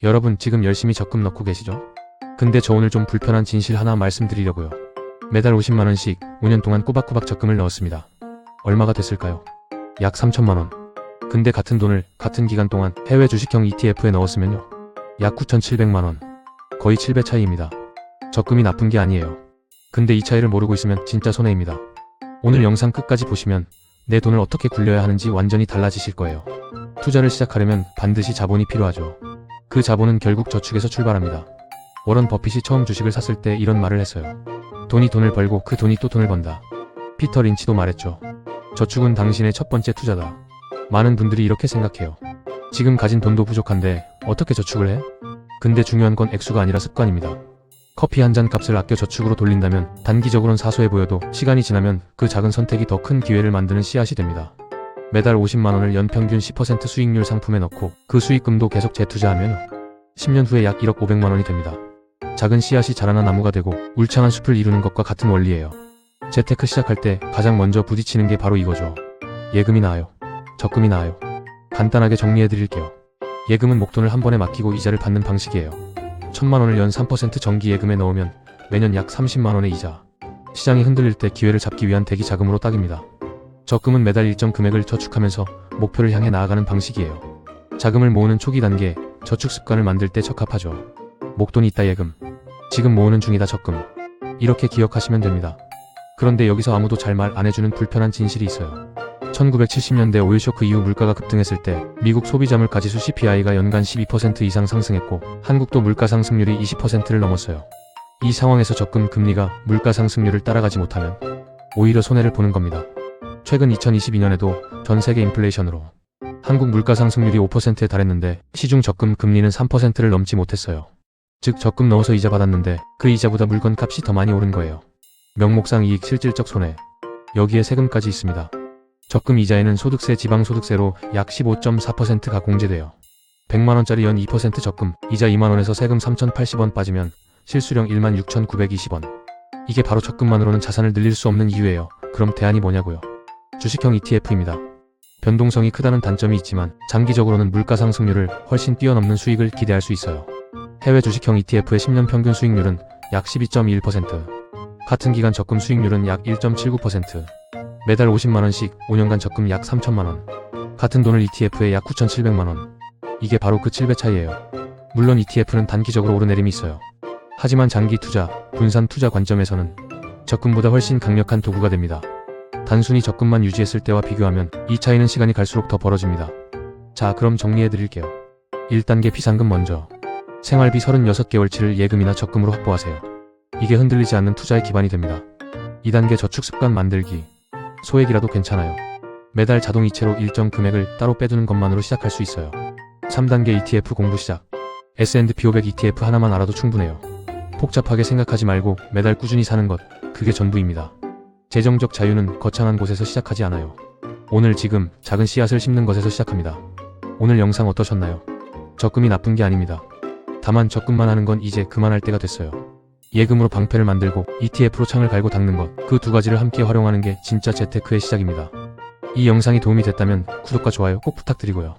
여러분 지금 열심히 적금 넣고 계시죠? 근데 저 오늘 좀 불편한 진실 하나 말씀드리려고요. 매달 50만원씩 5년 동안 꼬박꼬박 적금을 넣었습니다. 얼마가 됐을까요? 약 3천만원. 근데 같은 돈을 같은 기간 동안 해외 주식형 ETF에 넣었으면요. 약 9,700만원. 거의 7배 차이입니다. 적금이 나쁜 게 아니에요. 근데 이 차이를 모르고 있으면 진짜 손해입니다. 오늘 영상 끝까지 보시면 내 돈을 어떻게 굴려야 하는지 완전히 달라지실 거예요. 투자를 시작하려면 반드시 자본이 필요하죠. 그 자본은 결국 저축에서 출발합니다. 워런 버핏이 처음 주식을 샀을 때 이런 말을 했어요. 돈이 돈을 벌고 그 돈이 또 돈을 번다. 피터 린치도 말했죠. 저축은 당신의 첫 번째 투자다. 많은 분들이 이렇게 생각해요. 지금 가진 돈도 부족한데 어떻게 저축을 해? 근데 중요한 건 액수가 아니라 습관입니다. 커피 한 잔 값을 아껴 저축으로 돌린다면 단기적으로는 사소해 보여도 시간이 지나면 그 작은 선택이 더 큰 기회를 만드는 씨앗이 됩니다. 매달 50만원을 연평균 10% 수익률 상품에 넣고 그 수익금도 계속 재투자하면 10년 후에 약 1억 500만원이 됩니다. 작은 씨앗이 자라나 나무가 되고 울창한 숲을 이루는 것과 같은 원리예요. 재테크 시작할 때 가장 먼저 부딪히는 게 바로 이거죠. 예금이 나아요? 적금이 나아요? 간단하게 정리해드릴게요. 예금은 목돈을 한 번에 맡기고 이자를 받는 방식이에요. 1,000만원을 연 3% 정기 예금에 넣으면 매년 약 30만원의 이자. 시장이 흔들릴 때 기회를 잡기 위한 대기 자금으로 딱입니다. 적금은 매달 일정 금액을 저축하면서 목표를 향해 나아가는 방식이에요. 자금을 모으는 초기 단계, 저축 습관을 만들 때 적합하죠. 목돈이 있다 예금, 지금 모으는 중이다 적금. 이렇게 기억하시면 됩니다. 그런데 여기서 아무도 잘 말 안 해주는 불편한 진실이 있어요. 1970년대 오일 쇼크 이후 물가가 급등했을 때 미국 소비자 물가지수 CPI가 연간 12% 이상 상승했고 한국도 물가 상승률이 20%를 넘었어요. 이 상황에서 적금 금리가 물가 상승률을 따라가지 못하면 오히려 손해를 보는 겁니다. 최근 2022년에도 전 세계 인플레이션으로 한국 물가 상승률이 5%에 달했는데 시중 적금 금리는 3%를 넘지 못했어요. 즉 적금 넣어서 이자 받았는데 그 이자보다 물건 값이 더 많이 오른 거예요. 명목상 이익 실질적 손해. 여기에 세금까지 있습니다. 적금 이자에는 소득세 지방소득세로 약 15.4%가 공제돼요. 100만원짜리 연 2% 적금, 이자 2만원에서 세금 3,080원 빠지면 실수령 16,920원. 이게 바로 적금만으로는 자산을 늘릴 수 없는 이유예요. 그럼 대안이 뭐냐고요? 주식형 ETF입니다. 변동성이 크다는 단점이 있지만 장기적으로는 물가 상승률을 훨씬 뛰어넘는 수익을 기대할 수 있어요. 해외 주식형 ETF의 10년 평균 수익률은 약 12.1%, 같은 기간 적금 수익률은 약 1.79%, 매달 50만원씩 5년간 적금 약 3천만원, 같은 돈을 ETF에 약 9,700만원. 이게 바로 그 7배 차이예요. 물론 ETF는 단기적으로 오르내림이 있어요. 하지만 장기 투자, 분산 투자 관점에서는 적금보다 훨씬 강력한 도구가 됩니다. 단순히 적금만 유지했을 때와 비교하면 이 차이는 시간이 갈수록 더 벌어집니다. 자, 그럼 정리해드릴게요. 1단계 비상금 먼저. 생활비 36개월치를 예금이나 적금으로 확보하세요. 이게 흔들리지 않는 투자의 기반이 됩니다. 2단계 저축 습관 만들기. 소액이라도 괜찮아요. 매달 자동이체로 일정 금액을 따로 빼두는 것만으로 시작할 수 있어요. 3단계 ETF 공부 시작. S&P 500 ETF 하나만 알아도 충분해요. 복잡하게 생각하지 말고 매달 꾸준히 사는 것, 그게 전부입니다. 재정적 자유는 거창한 곳에서 시작하지 않아요. 오늘 지금 작은 씨앗을 심는 것에서 시작합니다. 오늘 영상 어떠셨나요? 적금이 나쁜 게 아닙니다. 다만 적금만 하는 건 이제 그만할 때가 됐어요. 예금으로 방패를 만들고 ETF로 창을 갈고 닦는 것, 그 두 가지를 함께 활용하는 게 진짜 재테크의 시작입니다. 이 영상이 도움이 됐다면 구독과 좋아요 꼭 부탁드리고요.